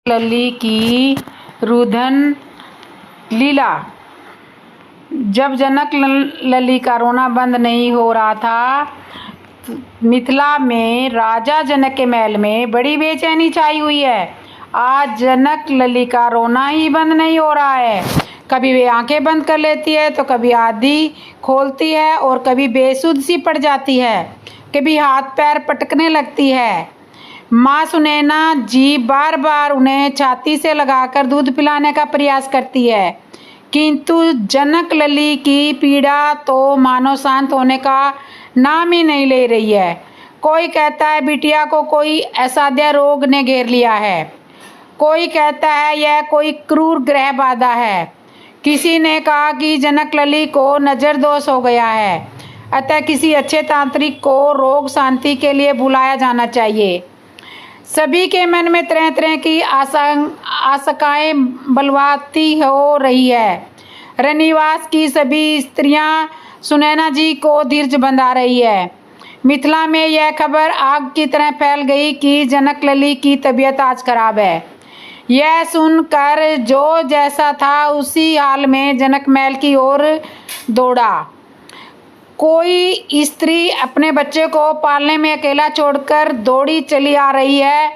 लली की रुदन लीला। जब जनक लली का रोना बंद नहीं हो रहा था, मिथिला में राजा जनक के महल में बड़ी बेचैनी छाई हुई है। आज जनक लली का रोना ही बंद नहीं हो रहा है। कभी वे आंखें बंद कर लेती है तो कभी आधी खोलती है और कभी बेसुध सी पड़ जाती है, कभी हाथ पैर पटकने लगती है। माँ सुनैना जी बार बार उन्हें छाती से लगाकर दूध पिलाने का प्रयास करती है, किंतु जनक लली की पीड़ा तो मानो शांत होने का नाम ही नहीं ले रही है। कोई कहता है बिटिया को कोई असाध्य रोग ने घेर लिया है, कोई कहता है यह कोई क्रूर ग्रह बाधा है। किसी ने कहा कि जनक लली को नज़र दोष हो गया है, अतः किसी अच्छे तांत्रिक को रोग शांति के लिए बुलाया जाना चाहिए। सभी के मन में तरह तरह की आशंकाएं बलवाती हो रही है। रनिवास की सभी स्त्रियां सुनैना जी को धीरज बंधा रही है। मिथिला में यह खबर आग की तरह फैल गई कि जनक लली की तबीयत आज खराब है। यह सुनकर जो जैसा था उसी हाल में जनक महल की ओर दौड़ा। कोई स्त्री अपने बच्चे को पालने में अकेला छोड़कर दौड़ी चली आ रही है,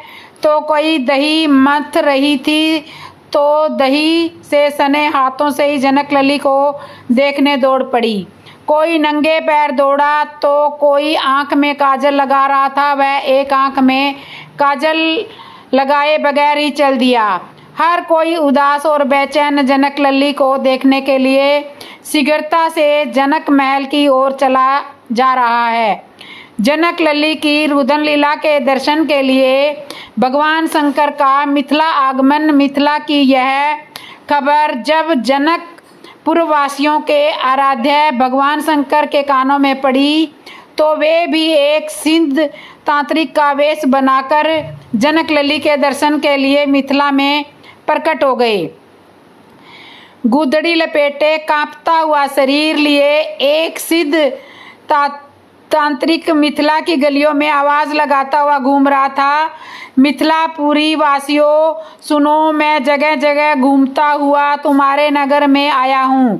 तो कोई दही मथ रही थी तो दही से सने हाथों से ही जनक लली को देखने दौड़ पड़ी। कोई नंगे पैर दौड़ा तो कोई आंख में काजल लगा रहा था, वह एक आंख में काजल लगाए बगैर ही चल दिया। हर कोई उदास और बेचैन जनक लली को देखने के लिए शीघ्रता से जनक महल की ओर चला जा रहा है। जनक लली की रुदन लीला के दर्शन के लिए भगवान शंकर का मिथिला आगमन। मिथिला की यह खबर जब जनकपुरवासियों के आराध्य भगवान शंकर के कानों में पड़ी तो वे भी एक सिद्ध तांत्रिक का वेश बनाकर जनक लली के दर्शन के लिए मिथिला में प्रकट हो गए। गुदड़ी लपेटे कांपता हुआ शरीर लिए एक सिद्ध तांत्रिक मिथिला की गलियों में आवाज लगाता हुआ घूम रहा था। मिथिलापुरी वासियों सुनो, मैं जगह जगह घूमता हुआ तुम्हारे नगर में आया हूँ।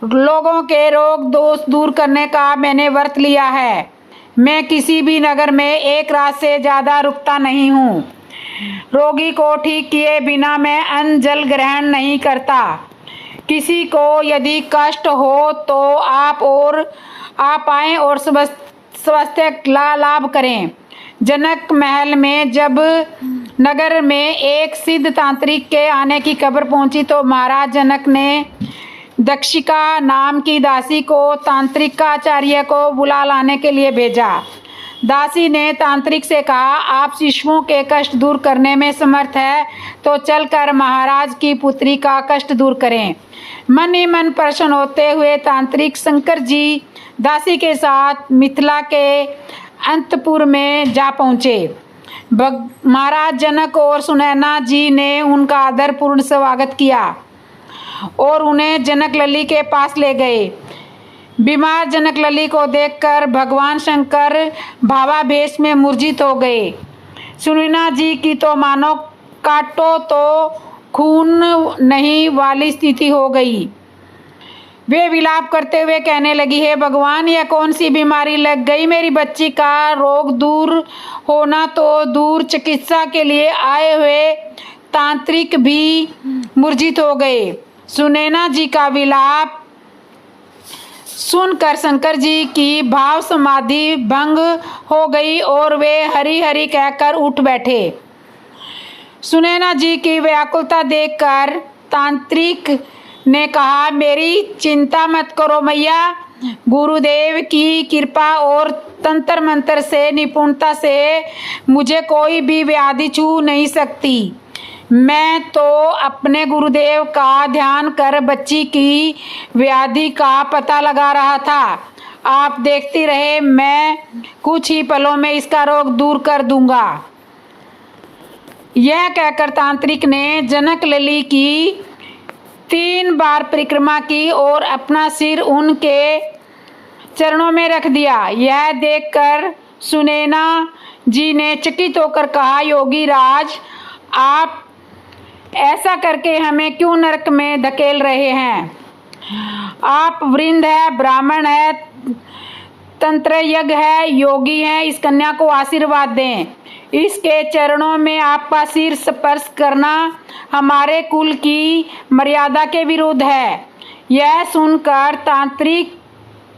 लोगों के रोग दोष दूर करने का मैंने व्रत लिया है। मैं किसी भी नगर में एक रात से ज़्यादा रुकता नहीं हूँ। रोगी को ठीक किए बिना मैं अन्न जल ग्रहण नहीं करता। किसी को यदि कष्ट हो तो आप आएं और स्वास्थ्य लाभ करें। जनक महल में जब नगर में एक सिद्ध तांत्रिक के आने की खबर पहुंची तो महाराज जनक ने दक्षिका नाम की दासी को तांत्रिकाचार्य को बुला लाने के लिए भेजा। दासी ने तांत्रिक से कहा, आप शिशुओं के कष्ट दूर करने में समर्थ है तो चलकर महाराज की पुत्री का कष्ट दूर करें। मन ही मन प्रसन्न होते हुए तांत्रिक शंकर जी दासी के साथ मिथिला के अंतपुर में जा पहुँचे। महाराज जनक और सुनैना जी ने उनका आदरपूर्ण स्वागत किया और उन्हें जनक लली के पास ले गए। बीमार जनक लली को देखकर भगवान शंकर भावावेश में मूर्छित हो गए। सुनैना जी की तो मानो काटो तो खून नहीं वाली स्थिति हो गई। वे विलाप करते हुए कहने लगी, हे भगवान, यह कौन सी बीमारी लग गई? मेरी बच्ची का रोग दूर होना तो दूर, चिकित्सा के लिए आए हुए तांत्रिक भी मूर्छित हो गए। सुनैना जी का विलाप सुनकर शंकर जी की भाव समाधि भंग हो गई और वे हरि हरि कहकर उठ बैठे। सुनैना जी की व्याकुलता देखकर तांत्रिक ने कहा, मेरी चिंता मत करो मैया, गुरुदेव की कृपा और तंत्र मंत्र से निपुणता से मुझे कोई भी व्याधि छू नहीं सकती। मैं तो अपने गुरुदेव का ध्यान कर बच्ची की व्याधि का पता लगा रहा था। आप देखती रहे, मैं कुछ ही पलों में इसका रोग दूर कर दूंगा। यह कहकर तांत्रिक ने जनक लली की 3 बार परिक्रमा की और अपना सिर उनके चरणों में रख दिया। यह देखकर सुनैना जी ने चकित होकर कहा, योगी राज, आप ऐसा करके हमें क्यों नरक में धकेल रहे हैं? आप वृंद है, ब्राह्मण है, तंत्र यज्ञ है, योगी हैं, इस कन्या को आशीर्वाद दें। इसके चरणों में आपका सिर स्पर्श करना हमारे कुल की मर्यादा के विरुद्ध है। यह सुनकर तांत्रिक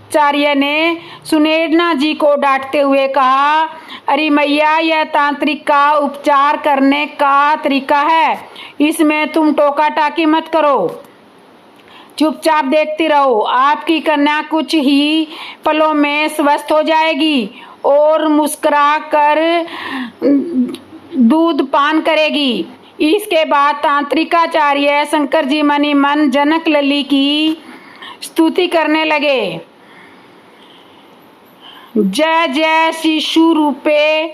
आचार्य ने सुनैना जी को डांटते हुए कहा, अरे मैया, यह तांत्रिक का उपचार करने का तरीका है, इसमें तुम टोका टाकी मत करो, चुपचाप देखती रहो। आपकी कन्या कुछ ही पलों में स्वस्थ हो जाएगी और मुस्कुरा कर दूध पान करेगी। इसके बाद तांत्रिकाचार्य शंकर जी मनी मन जनक लली की स्तुति करने लगे। जय जय शिशु रूपे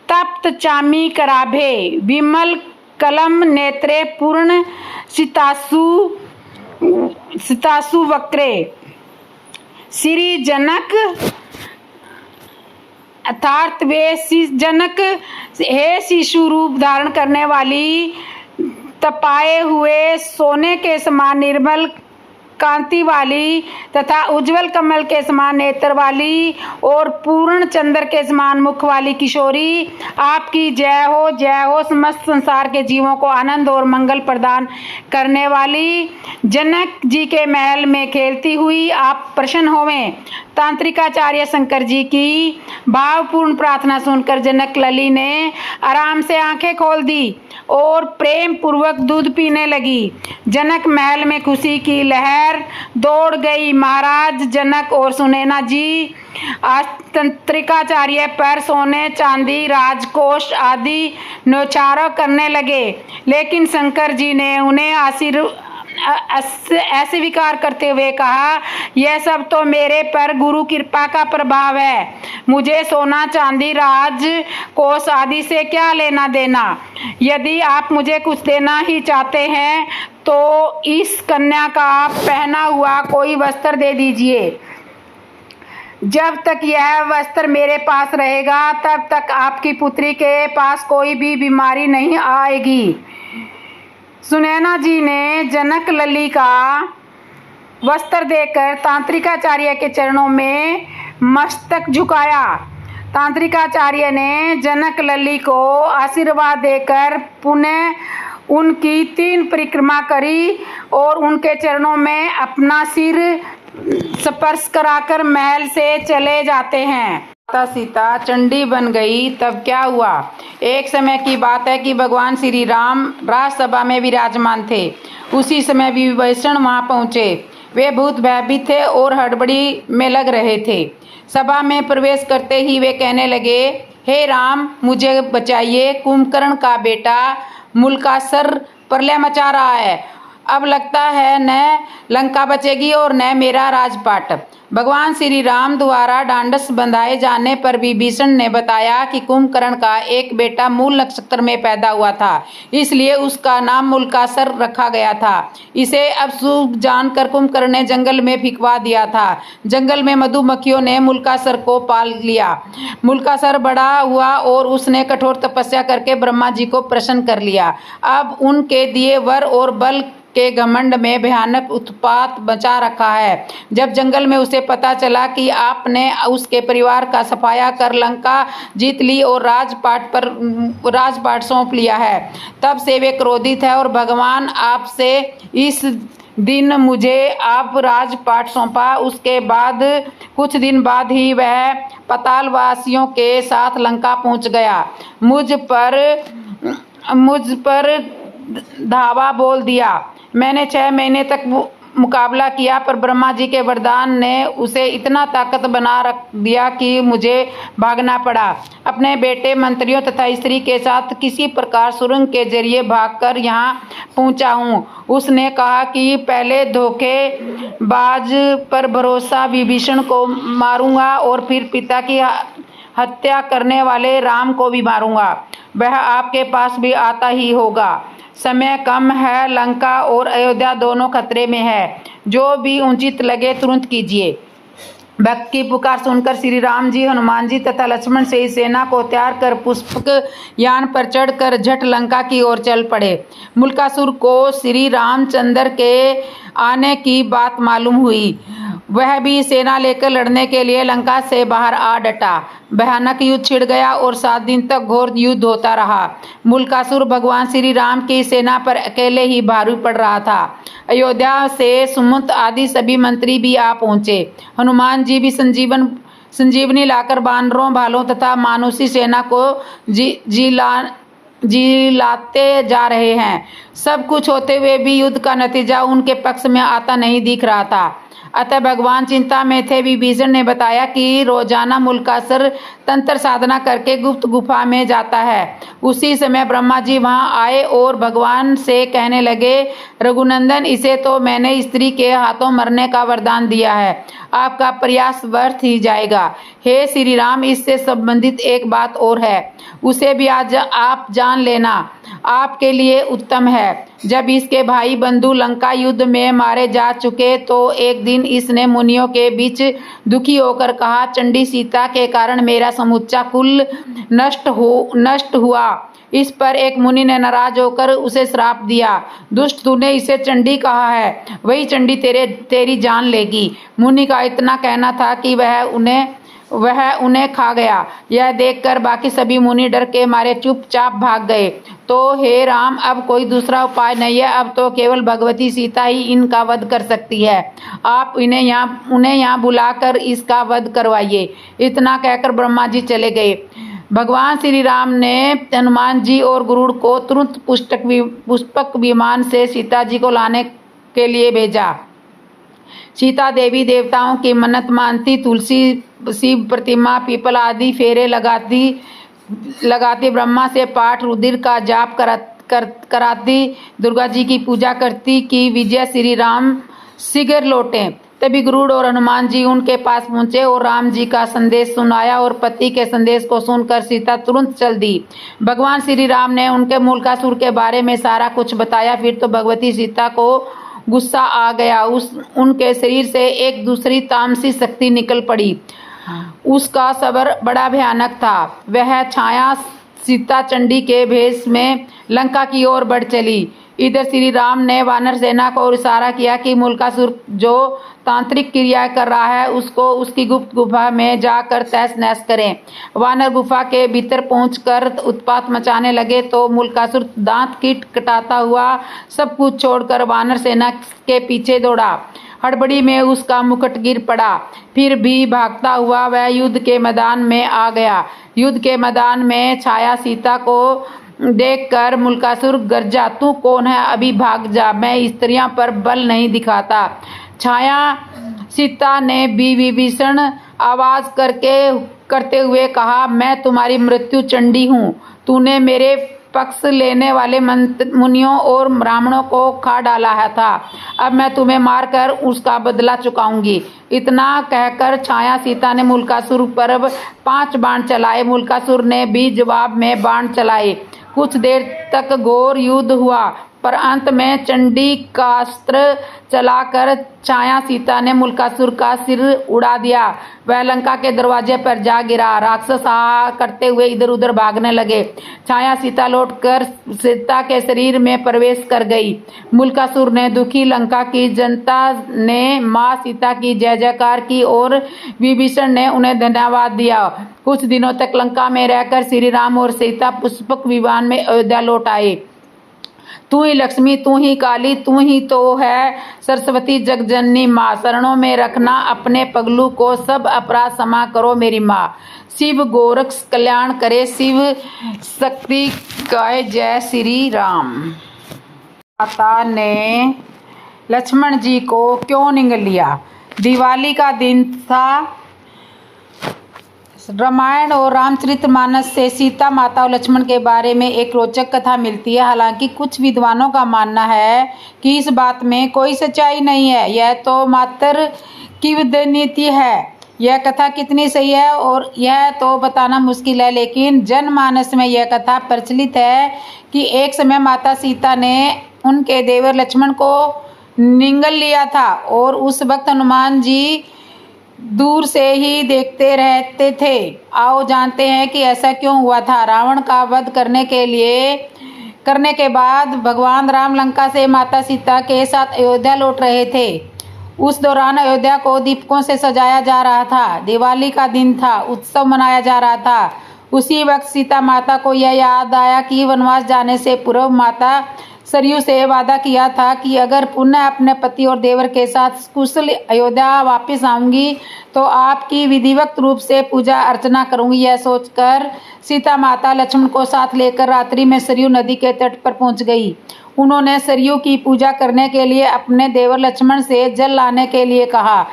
तप्त चामी कराभे, विमल कलम नेत्रे पूर्ण सितासु वक्रे। श्री जनक अर्थात वे जनक, हे शिशु रूप धारण करने वाली, तपाए हुए सोने के समान निर्मल कांति वाली तथा उज्जवल कमल के समान नेत्र वाली और पूर्ण चंद्र के समान मुख वाली किशोरी, आपकी जय हो, जय हो। समस्त संसार के जीवों को आनंद और मंगल प्रदान करने वाली जनक जी के महल में खेलती हुई आप प्रसन्न होवें। तांत्रिकाचार्य शंकर जी की भावपूर्ण प्रार्थना सुनकर जनक लली ने आराम से आंखें खोल दी और प्रेम पूर्वक दूध पीने लगी। जनक महल में खुशी की लहर दौड़ गई। महाराज जनक और सुनैना जी आज तंत्रिकाचार्य पर सोने, चांदी, राजकोष आदि न्यौछावर करने लगे, लेकिन शंकर जी ने उन्हें ऐसे विकार करते हुए कहा, यह सब तो मेरे पर गुरु कृपा का प्रभाव है, मुझे सोना, चांदी, राज कोष आदि से क्या लेना देना। यदि आप मुझे कुछ देना ही चाहते हैं तो इस कन्या का आप पहना हुआ कोई वस्त्र दे दीजिए। जब तक यह वस्त्र मेरे पास रहेगा तब तक आपकी पुत्री के पास कोई भी बीमारी नहीं आएगी। सुनैना जी ने जनक लली का वस्त्र देकर तांत्रिकाचार्य के चरणों में मस्तक झुकाया। तांत्रिकाचार्य ने जनक लली को आशीर्वाद देकर पुनः उनकी 3 परिक्रमा करी और उनके चरणों में अपना सिर स्पर्श कराकर महल से चले जाते हैं। माता सीता चंडी बन गई तब क्या हुआ? एक समय की बात है कि भगवान श्री राम राजसभा में विराजमान थे। उसी समय विभीषण वहां पहुंचे। वे बहुत भयभीत थे और हड़बड़ी में लग रहे थे। सभा में प्रवेश करते ही वे कहने लगे, हे राम, मुझे बचाइए, कुंभकर्ण का बेटा मुलकासर प्रलय मचा रहा है। अब लगता है न लंका बचेगी और न मेरा राजपाट। भगवान श्री राम द्वारा ढांढस बंधाए जाने पर विभीषण ने बताया कि कुंभकर्ण का एक बेटा मूल नक्षत्र में पैदा हुआ था, इसलिए उसका नाम मुलकासर रखा गया था। इसे अब शुभ जानकर कुंभकर्ण ने जंगल में फिकवा दिया था। जंगल में मधुमक्खियों ने मुलकासर को पाल लिया। मुलकासर बड़ा हुआ और उसने कठोर तपस्या करके ब्रह्मा जी को प्रसन्न कर लिया। अब उनके दिए वर और बल के घमंड में भयानक उत्पात मचा रखा है। जब जंगल में उसे पता चला कि आपने उसके परिवार का सफाया कर लंका जीत ली और राजपाट सौंप लिया है, तब से वे क्रोधित है और भगवान आपसे इस दिन मुझे आप राजपाट सौंपा। उसके बाद कुछ दिन बाद ही वह पातालवासियों के साथ लंका पहुंच गया। मुझ पर धावा बोल दिया। मैंने 6 महीने तक मुकाबला किया, पर ब्रह्मा जी के वरदान ने उसे इतना ताकत बना रख दिया कि मुझे भागना पड़ा। अपने बेटे, मंत्रियों तथा स्त्री के साथ किसी प्रकार सुरंग के जरिए भागकर यहाँ पहुँचा हूँ। उसने कहा कि पहले धोखेबाज पर भरोसा विभीषण को मारूंगा और फिर पिता की हत्या करने वाले राम को भी मारूंगा। वह आपके पास भी आता ही होगा। समय कम है, लंका और अयोध्या दोनों खतरे में है। जो भी उचित लगे तुरंत कीजिए। भक्त की पुकार सुनकर श्री राम जी, हनुमान जी तथा लक्ष्मण से सेना को तैयार कर पुष्पक यान पर चढ़कर झट लंका की ओर चल पड़े। मुल्कासुर को श्री रामचंद्र के आने की बात मालूम हुई। वह भी सेना लेकर लड़ने के लिए लंका से बाहर आ डटा। भयानक युद्ध छिड़ गया और 7 दिन तक घोर युद्ध होता रहा। मुल्कासुर भगवान श्री राम की सेना पर अकेले ही भारी पड़ रहा था। अयोध्या से सुमंत आदि सभी मंत्री भी आ पहुंचे। हनुमान जी भी संजीवनी लाकर बानरों, भालों तथा मानुषी सेना को जिलाते जा रहे हैं। सब कुछ होते हुए भी युद्ध का नतीजा उनके पक्ष में आता नहीं दिख रहा था। अतः भगवान चिंता में थे। विभीषण ने बताया कि रोजाना मुल्कासुर तंत्र साधना करके गुप्त गुफा में जाता है। उसी समय ब्रह्मा जी वहां आए और भगवान से कहने लगे, रघुनंदन, इसे तो मैंने स्त्री के हाथों मरने का वरदान दिया है, आपका प्रयास व्यर्थ ही जाएगा। हे श्री राम, इससे संबंधित एक बात और है, उसे भी आज आप जान लेना, आपके लिए उत्तम है। जब इसके भाई बंधु लंका युद्ध में मारे जा चुके तो एक दिन इसने मुनियों के बीच दुखी होकर कहा, चंडी सीता के कारण मेरा समूचा कुल नष्ट हुआ। इस पर एक मुनि ने नाराज होकर उसे श्राप दिया, दुष्ट, तूने इसे चंडी कहा है, वही चंडी तेरी जान लेगी। मुनि का इतना कहना था कि वह उन्हें खा गया। यह देखकर बाकी सभी मुनि डर के मारे चुपचाप भाग गए। तो हे राम, अब कोई दूसरा उपाय नहीं है, अब तो केवल भगवती सीता ही इनका वध कर सकती है। आप उन्हें यहाँ बुलाकर इसका वध करवाइए। इतना कहकर ब्रह्मा जी चले गए। भगवान श्री राम ने हनुमान जी और गरुड़ को तुरंत पुष्पक विमान से सीता जी को लाने के लिए भेजा। सीता देवी देवताओं की मन्नत मानती, तुलसी, शिव प्रतिमा, पीपल आदि फेरे लगाती, ब्रह्मा से पाठ रुधिर का जाप कराती, दुर्गा जी की पूजा करती कि विजय श्री राम शीघ्र लौटें। तभी गरुड़ और हनुमान जी उनके पास पहुंचे और राम जी का संदेश सुनाया और पति के संदेश को सुनकर सीता तुरंत चल दी। भगवान श्री राम ने उनके मुल्कासुर के बारे में सारा कुछ बताया। फिर तो भगवती सीता को गुस्सा आ गया। उनके शरीर से एक दूसरी तामसी शक्ति निकल पड़ी। उसका सबर बड़ा भयानक था। वह छाया सीता चंडी के भेष में लंका की ओर बढ़ चली। इधर श्री राम ने वानर सेना को इशारा किया कि मुल्कासुर जो तांत्रिक क्रिया कर रहा है उसको उसकी गुप्त गुफा में जाकर तहस नहस करें। वानर गुफा के भीतर पहुंचकर उत्पात मचाने लगे तो मुल्कासुर दांत कीट कटाता हुआ सब कुछ छोड़कर वानर सेना के पीछे दौड़ा। हड़बड़ी में उसका मुकुट गिर पड़ा। फिर भी भागता हुआ वह युद्ध के मैदान में आ गया। युद्ध के मैदान में छाया सीता को देखकर मुल्कासुर गरजा, तू कौन है, अभी भाग जा, मैं स्त्रियों पर बल नहीं दिखाता। छाया सीता ने विभीषण आवाज करते हुए कहा, मैं तुम्हारी मृत्यु चंडी हूँ। तूने मेरे पक्ष लेने वाले मुनियों और ब्राह्मणों को खा डाला है था, अब मैं तुम्हें मारकर उसका बदला चुकाऊंगी। इतना कहकर छाया सीता ने मुल्कासुर पर 5 बाण चलाए। मुल्कासुर ने भी जवाब में बाण चलाए। कुछ देर तक घोर युद्ध हुआ, पर अंत में चंडी का अस्त्र चलाकर छाया सीता ने मुल्कासुर का सिर उड़ा दिया। वह लंका के दरवाजे पर जा गिरा। राक्षस आ करते हुए इधर उधर भागने लगे। छाया सीता लौटकर सीता के शरीर में प्रवेश कर गई। मुल्कासुर ने दुखी लंका की जनता ने माँ सीता की जय जयकार की और विभीषण ने उन्हें धन्यवाद दिया। कुछ दिनों तक लंका में रहकर श्री राम और सीता पुष्पक विमान में अयोध्या लौट आए। तू ही लक्ष्मी, तू ही काली, तू ही तो है सरस्वती जगजननी माँ, शरणों में रखना अपने पगलू को, सब अपराध क्षमा करो मेरी माँ। शिव गोरख कल्याण करे, शिव शक्ति गाय जय श्री राम। माता ने लक्ष्मण जी को क्यों निगल लिया? दिवाली का दिन था। रामायण और रामचरितमानस से सीता माता और लक्ष्मण के बारे में एक रोचक कथा मिलती है। हालांकि कुछ विद्वानों का मानना है कि इस बात में कोई सच्चाई नहीं है, यह तो मात्र किंवदंती है। यह कथा कितनी सही है और यह तो बताना मुश्किल है, लेकिन जनमानस में यह कथा प्रचलित है कि एक समय माता सीता ने उनके देवर लक्ष्मण को निगल लिया था और उस वक्त हनुमान जी दूर से ही देखते रहते थे। आओ जानते हैं कि ऐसा क्यों हुआ था। रावण का वध करने के बाद भगवान राम लंका से माता सीता के साथ अयोध्या लौट रहे थे। उस दौरान अयोध्या को दीपकों से सजाया जा रहा था। दिवाली का दिन था, उत्सव मनाया जा रहा था। उसी वक्त सीता माता को यह याद आया कि वनवास जाने से पूर्व माता सरयू से वादा किया था कि अगर पुनः अपने पति और देवर के साथ कुशल अयोध्या वापस आऊंगी तो आपकी विधिवत रूप से पूजा अर्चना करूंगी। यह सोचकर सीता माता लक्ष्मण को साथ लेकर रात्रि में सरयू नदी के तट पर पहुंच गई। उन्होंने सरयू की पूजा करने के लिए अपने देवर लक्ष्मण से जल लाने के लिए कहा।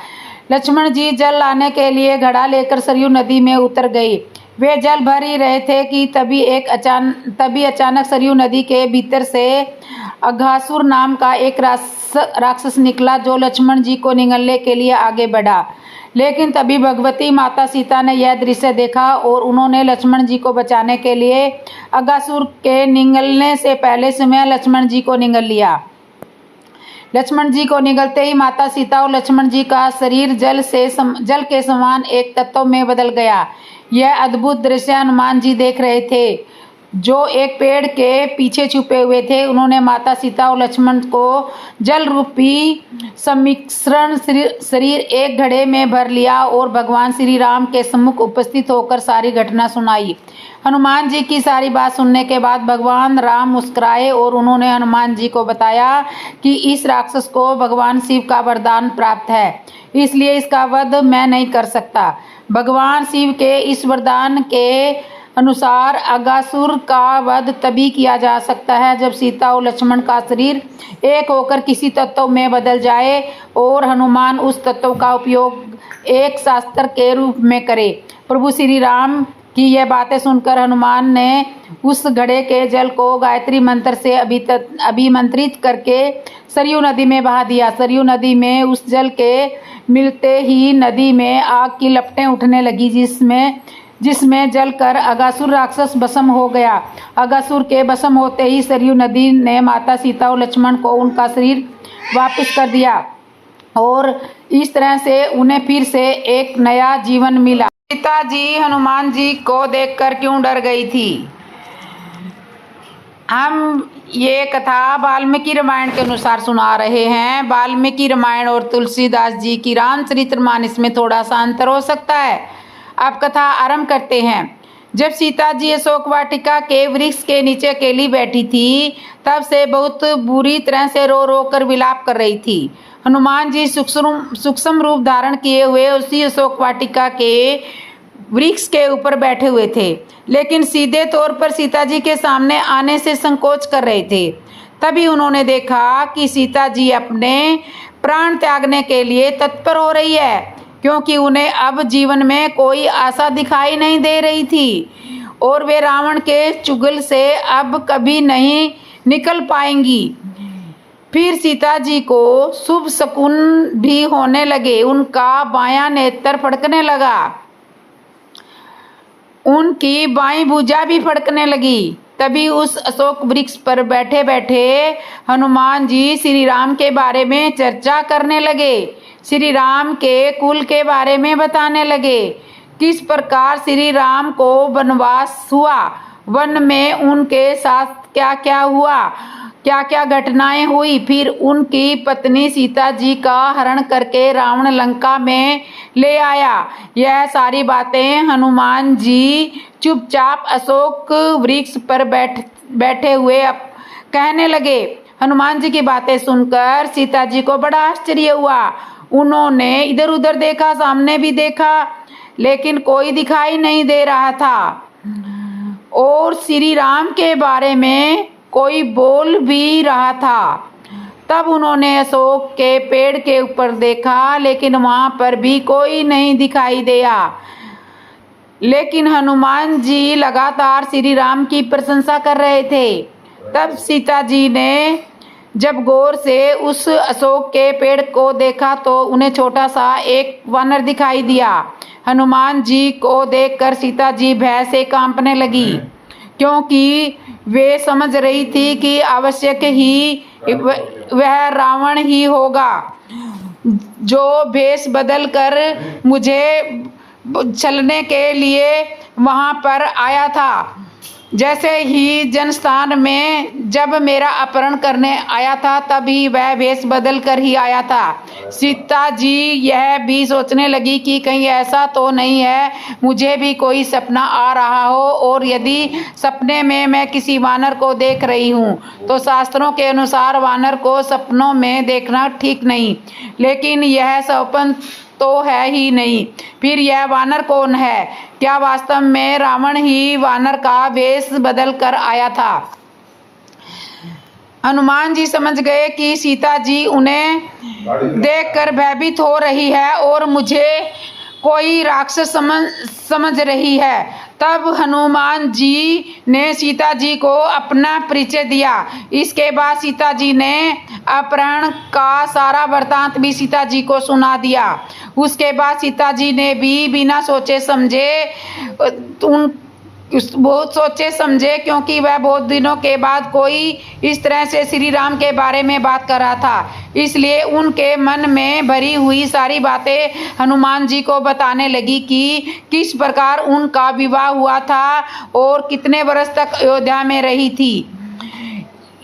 लक्ष्मण जी जल लाने के लिए घड़ा लेकर सरयू नदी में उतर गए। वे जल भर ही रहे थे कि तभी अचानक सरयू नदी के भीतर से अघासुर नाम का एक राक्षस निकला जो लक्ष्मण जी को निगलने के लिए आगे बढ़ा। लेकिन तभी भगवती माता सीता ने यह दृश्य देखा और उन्होंने लक्ष्मण जी को बचाने के लिए अघासुर के निगलने से पहले स्वयं लक्ष्मण जी को निगल लिया। लक्ष्मण जी को निगलते ही माता सीता और लक्ष्मण जी का शरीर जल के समान एक तत्व में बदल गया। यह अद्भुत दृश्य हनुमान जी देख रहे थे जो एक पेड़ के पीछे छुपे हुए थे। उन्होंने माता सीता और लक्ष्मण को जल रूपी सम्मिश्रण शरीर एक घड़े में भर लिया और भगवान श्री राम के सम्मुख उपस्थित होकर सारी घटना सुनाई। हनुमान जी की सारी बात सुनने के बाद भगवान राम मुस्कुराए और उन्होंने हनुमान जी को बताया कि इस राक्षस को भगवान शिव का वरदान प्राप्त है, इसलिए इसका वध मैं नहीं कर सकता। भगवान शिव के इस वरदान के अनुसार अघासुर का वध तभी किया जा सकता है जब सीता और लक्ष्मण का शरीर एक होकर किसी तत्व में बदल जाए और हनुमान उस तत्व का उपयोग एक शास्त्र के रूप में करे। प्रभु श्री राम की यह बातें सुनकर हनुमान ने उस घड़े के जल को गायत्री मंत्र से अभिमंत्रित करके सरयू नदी में बहा दिया। सरयू नदी में उस जल के मिलते ही नदी में आग की लपटें उठने लगी जिसमें जलकर अघासुर राक्षस भस्म हो गया। अघासुर के भस्म होते ही सरयू नदी ने माता सीता और लक्ष्मण को उनका शरीर वापस कर दिया और इस तरह से उन्हें फिर से एक नया जीवन मिला। सीता जी हनुमान जी को देखकर क्यों डर गई थी? हम ये कथा वाल्मीकि रामायण के अनुसार सुना रहे हैं। वाल्मीकि रामायण और तुलसीदास जी की रामचरितमानस में थोड़ा सा अंतर हो सकता है। अब कथा आरंभ करते हैं। जब सीता जी अशोक वाटिका के वृक्ष के नीचे अकेली बैठी थी तब से बहुत बुरी तरह से रो रो कर विलाप कर रही थी। हनुमान जी सूक्ष्म रूप धारण किए हुए उसी अशोक वाटिका के वृक्ष के ऊपर बैठे हुए थे, लेकिन सीधे तौर पर सीता जी के सामने आने से संकोच कर रहे थे। तभी उन्होंने देखा कि सीता जी अपने प्राण त्यागने के लिए तत्पर हो रही है, क्योंकि उन्हें अब जीवन में कोई आशा दिखाई नहीं दे रही थी और वे रावण के चुगल से अब कभी नहीं निकल पाएंगी। फिर सीता जी को शुभ शकुन भी होने लगे। उनका बायां नेत्र फड़कने लगा, उनकी बाईं भुजा भी फड़कने लगी। तभी उस अशोक वृक्ष पर बैठे बैठे हनुमान जी श्री राम के बारे में चर्चा करने लगे। श्री राम के कुल के बारे में बताने लगे, किस प्रकार श्री राम को वनवास हुआ, वन में उनके साथ क्या क्या हुआ, क्या क्या घटनाएं हुई। फिर उनकी पत्नी सीता जी का हरण करके रावण लंका में ले आया। यह सारी बातें हनुमान जी चुपचाप अशोक वृक्ष पर बैठे हुए कहने लगे। हनुमान जी की बातें सुनकर सीता जी को बड़ा आश्चर्य हुआ। उन्होंने इधर उधर देखा, सामने भी देखा, लेकिन कोई दिखाई नहीं दे रहा था और श्री राम के बारे में कोई बोल भी रहा था। तब उन्होंने अशोक के पेड़ के ऊपर देखा, लेकिन वहां पर भी कोई नहीं दिखाई दिया। लेकिन हनुमान जी लगातार श्री राम की प्रशंसा कर रहे थे। तब सीता जी ने जब गौर से उस अशोक के पेड़ को देखा तो उन्हें छोटा सा एक वानर दिखाई दिया। हनुमान जी को देखकर सीता जी भय से कांपने लगी, क्योंकि वे समझ रही थी कि आवश्यक ही वह रावण ही होगा। जो भेष बदल कर मुझे छलने के लिए वहाँ पर आया था। जैसे ही जनस्थान में जब मेरा अपहरण करने आया था तभी वह भेष बदल कर ही आया था। सीता जी यह भी सोचने लगी कि कहीं ऐसा तो नहीं है मुझे भी कोई सपना आ रहा हो, और यदि सपने में मैं किसी वानर को देख रही हूँ तो शास्त्रों के अनुसार वानर को सपनों में देखना ठीक नहीं, लेकिन यह स्वप्न तो है ही नहीं। फिर यह वानर कौन है? क्या वास्तव में रावण ही वानर का वेश बदल कर आया था? हनुमान जी समझ गए कि सीता जी उन्हें देखकर भयभीत हो रही है और मुझे कोई राक्षस समझ रही है। तब हनुमान जी ने सीता जी को अपना परिचय दिया। इसके बाद सीता जी ने अपहरण का सारा वृत्तांत भी सीता जी को सुना दिया। उसके बाद सीता जी ने भी बिना सोचे समझे क्योंकि वह बहुत दिनों के बाद कोई इस तरह से श्री राम के बारे में बात कर रहा था, इसलिए उनके मन में भरी हुई सारी बातें हनुमान जी को बताने लगी कि किस प्रकार उनका विवाह हुआ था और कितने वर्ष तक अयोध्या में रही थी।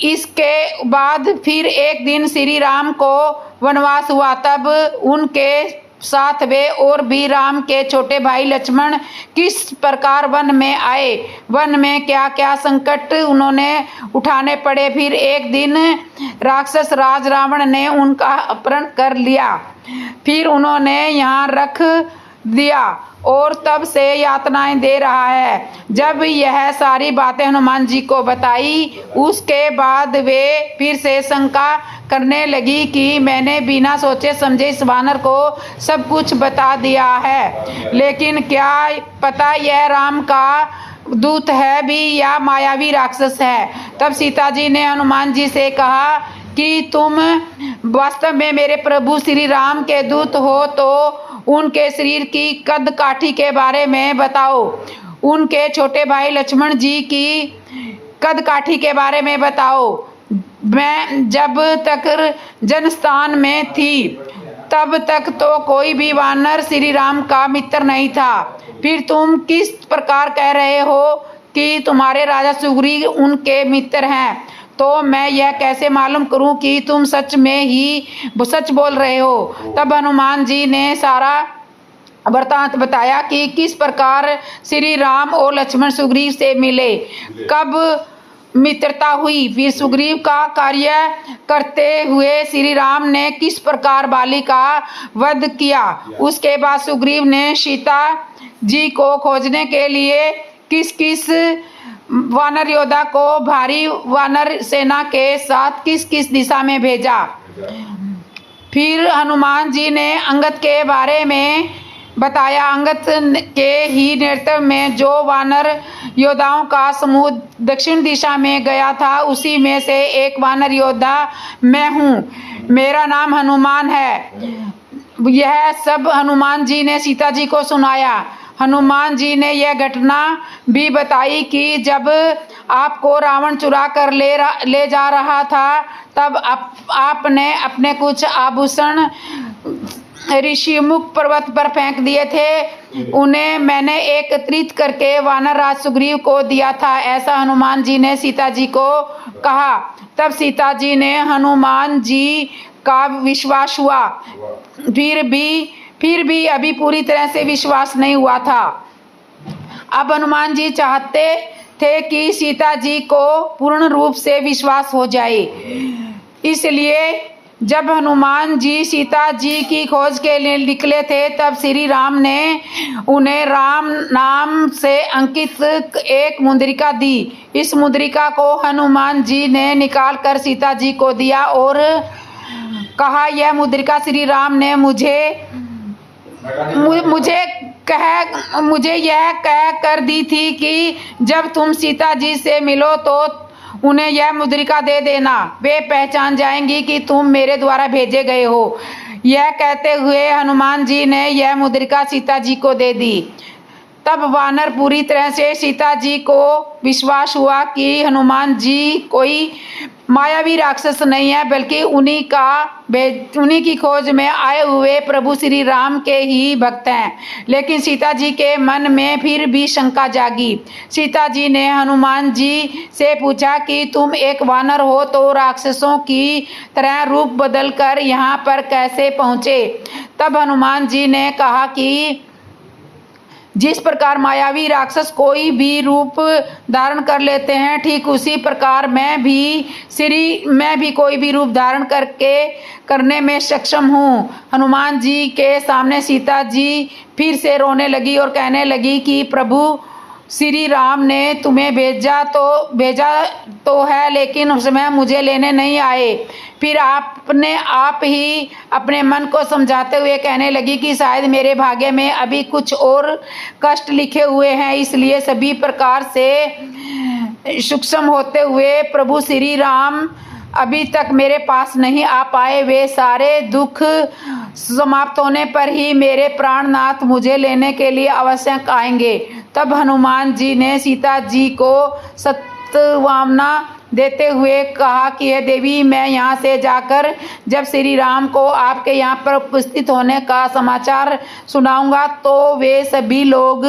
इसके बाद फिर एक दिन श्री राम को वनवास हुआ, तब उनके साथ वे और भी राम के छोटे भाई लक्ष्मण किस प्रकार वन में आए, वन में क्या क्या संकट उन्होंने उठाने पड़े। फिर एक दिन राक्षस राज रावण ने उनका अपहरण कर लिया, फिर उन्होंने यहाँ रख दिया और तब से यातनाएं दे रहा है। जब यह सारी बातें हनुमान जी को बताई उसके बाद वे फिर से शंका करने लगी कि मैंने बिना सोचे समझे इस वानर को सब कुछ बता दिया है, लेकिन क्या पता यह राम का दूत है भी या मायावी राक्षस है। तब सीता जी ने हनुमान जी से कहा कि तुम वास्तव में मेरे प्रभु श्री राम के दूत हो तो उनके शरीर की कद काठी के बारे में बताओ, उनके छोटे भाई लक्ष्मण जी की कद काठी के बारे में बताओ। मैं जब तक जनस्थान में थी तब तक तो कोई भी वानर श्री राम का मित्र नहीं था, फिर तुम किस प्रकार कह रहे हो कि तुम्हारे राजा सुग्रीव उनके मित्र हैं, तो मैं यह कैसे मालूम करूं कि तुम सच में ही सच बोल रहे हो। तब हनुमान जी ने सारा वृत्तांत बताया कि किस प्रकार श्री राम और लक्ष्मण सुग्रीव से मिले, कब मित्रता हुई, फिर सुग्रीव का कार्य करते हुए श्री राम ने किस प्रकार बाली का वध किया। उसके बाद सुग्रीव ने सीता जी को खोजने के लिए किस किस वानर योद्धा को भारी वानर सेना के साथ किस किस दिशा में भेजा। फिर हनुमान जी ने अंगद के बारे में बताया। अंगद के ही नेतृत्व में जो वानर योद्धाओं का समूह दक्षिण दिशा में गया था उसी में से एक वानर योद्धा मैं हूँ, मेरा नाम हनुमान है। यह सब हनुमान जी ने सीता जी को सुनाया। हनुमान जी ने यह घटना भी बताई कि जब आपको रावण चुरा कर ले जा रहा था तब आपने अपने कुछ आभूषण ऋषिमुख पर्वत पर फेंक दिए थे, उन्हें मैंने एकत्रित करके वानर राज सुग्रीव को दिया था, ऐसा हनुमान जी ने सीता जी को कहा। तब सीता जी ने हनुमान जी का विश्वास हुआ, फिर भी अभी पूरी तरह से विश्वास नहीं हुआ था। अब हनुमान जी चाहते थे कि सीता जी को पूर्ण रूप से विश्वास हो जाए, इसलिए जब हनुमान जी सीता जी की खोज के लिए निकले थे तब श्री राम ने उन्हें राम नाम से अंकित एक मुद्रिका दी। इस मुद्रिका को हनुमान जी ने निकाल कर सीता जी को दिया और कहा, यह मुद्रिका श्री राम ने मुझे यह कह कर दी थी कि जब तुम सीता जी से मिलो तो उन्हें यह मुद्रिका दे देना, वे पहचान जाएंगी कि तुम मेरे द्वारा भेजे गए हो। यह कहते हुए हनुमान जी ने यह मुद्रिका सीता जी को दे दी। तब वानर पूरी तरह से सीता जी को विश्वास हुआ कि हनुमान जी कोई मायावी राक्षस नहीं है, बल्कि उन्हीं की खोज में आए हुए प्रभु श्री राम के ही भक्त हैं। लेकिन सीता जी के मन में फिर भी शंका जागी। सीता जी ने हनुमान जी से पूछा कि तुम एक वानर हो तो राक्षसों की तरह रूप बदल कर यहाँ पर कैसे पहुँचे? तब हनुमान जी ने कहा कि जिस प्रकार मायावी राक्षस कोई भी रूप धारण कर लेते हैं, ठीक उसी प्रकार मैं भी कोई भी रूप धारण करने में सक्षम हूँ। हनुमान जी के सामने सीता जी फिर से रोने लगी और कहने लगी कि प्रभु श्री राम ने तुम्हें भेजा तो है, लेकिन उस समय मुझे लेने नहीं आए। फिर आपने आप ही अपने मन को समझाते हुए कहने लगी कि शायद मेरे भाग्य में अभी कुछ और कष्ट लिखे हुए हैं, इसलिए सभी प्रकार से सूक्ष्म होते हुए प्रभु श्री राम अभी तक मेरे पास नहीं आ पाए। वे सारे दुख समाप्त होने पर ही मेरे प्राणनाथ मुझे लेने के लिए अवश्य आएंगे। तब हनुमान जी ने सीता जी को सत्वामना देते हुए कहा कि हे देवी, मैं यहाँ से जाकर जब श्री राम को आपके यहाँ पर उपस्थित होने का समाचार सुनाऊंगा तो वे सभी लोग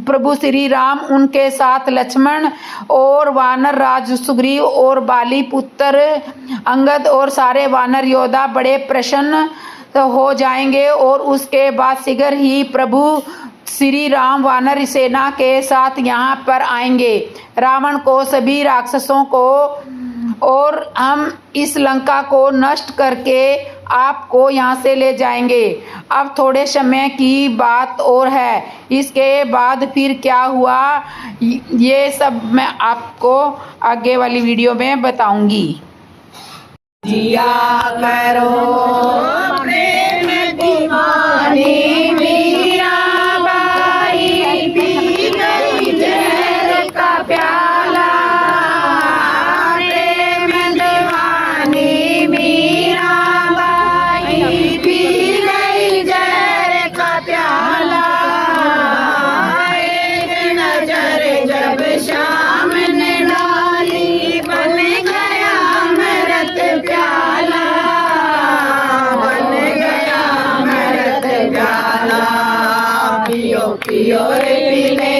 प्रभु श्री राम, उनके साथ लक्ष्मण और वानर राज सुग्रीव और बाली पुत्र अंगद और सारे वानर योद्धा बड़े प्रसन्न हो जाएंगे। और उसके बाद शीघ्र ही प्रभु श्री राम वानर सेना के साथ यहाँ पर आएंगे, रावण को, सभी राक्षसों को, और हम इस लंका को नष्ट करके आपको यहाँ से ले जाएंगे। अब थोड़े समय की बात और है, इसके बाद फिर क्या हुआ ये सब मैं आपको आगे वाली वीडियो में बताऊंगी। जिया करो प्रेम दीवानी प्याला, प्रेम दीवानी मीराबाई पी गई जहर का प्याला। एक नजर जब शाम ने डाली बन गया अमृत प्याला, बन गया अमृत प्याला। पियो पियो रे पीने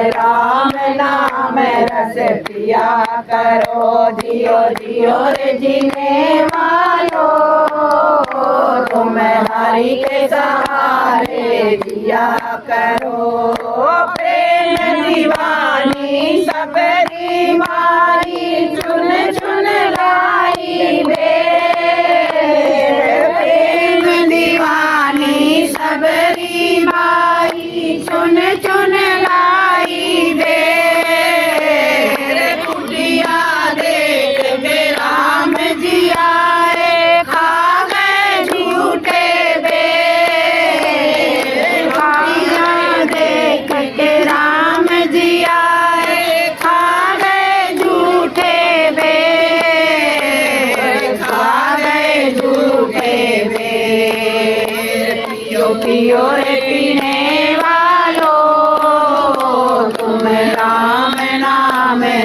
राम नाम रस पिया करो, जियो जियो रे जीने वालो, तुम हरि के सहारे जिया करो। प्रेम दीवानी सबरी मारी चुन चुन लाई दे, प्रेम दीवानी सबरी मारी चुन चुन लाई दे। कुटिया देख के राम जी आए, खा गए झूठे बेर। कुटिया देख के राम जी आए, खा गए झूठे बेर, खा गए झूठे बेर। पियो पियो रे पीने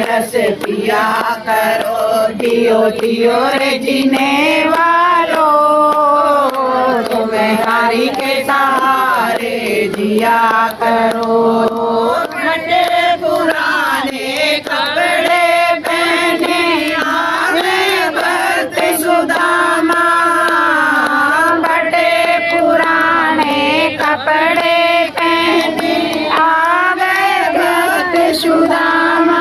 रस पिया करो, जियो जियो रे जीने वालो, तुम हरि के सहारे जिया करो। फटे पुराने कपड़े पहने आगे बढ़ते सुदामा, फटे पुराने कपड़े पहने आगे बढ़ते सुदामा।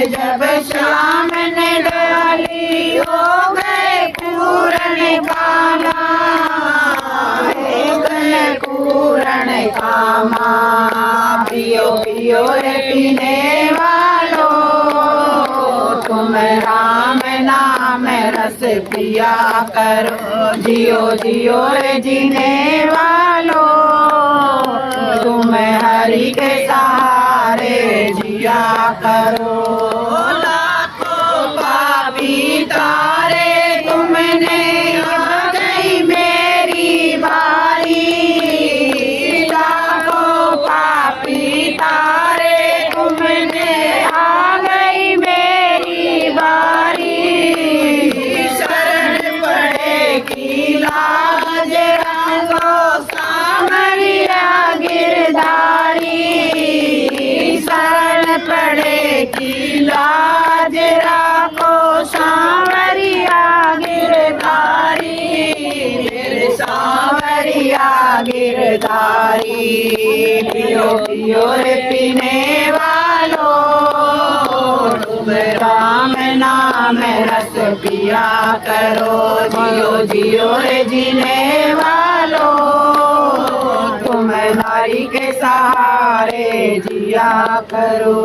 जब शाम ने डाली हो गए पूर्ण कामा, पूर्ण कामा। पियो पियो रे पीने वालो, तुम राम नाम रस पिया करो, जियो जियो रे जीने वालो, तुम हरि के सहारे जिया करो। लाखों पापी तारे तुमने आ गई मेरी बारी, लाखों पापी लाज राखो सांवरिया गिरधारी, सांवरिया गिरधारी। पियो पियो रे पीने वालों, तुम राम नाम रस पिया करो। जियो जियो रे जीने वालों, तुम नारी के सहारे जिया करो।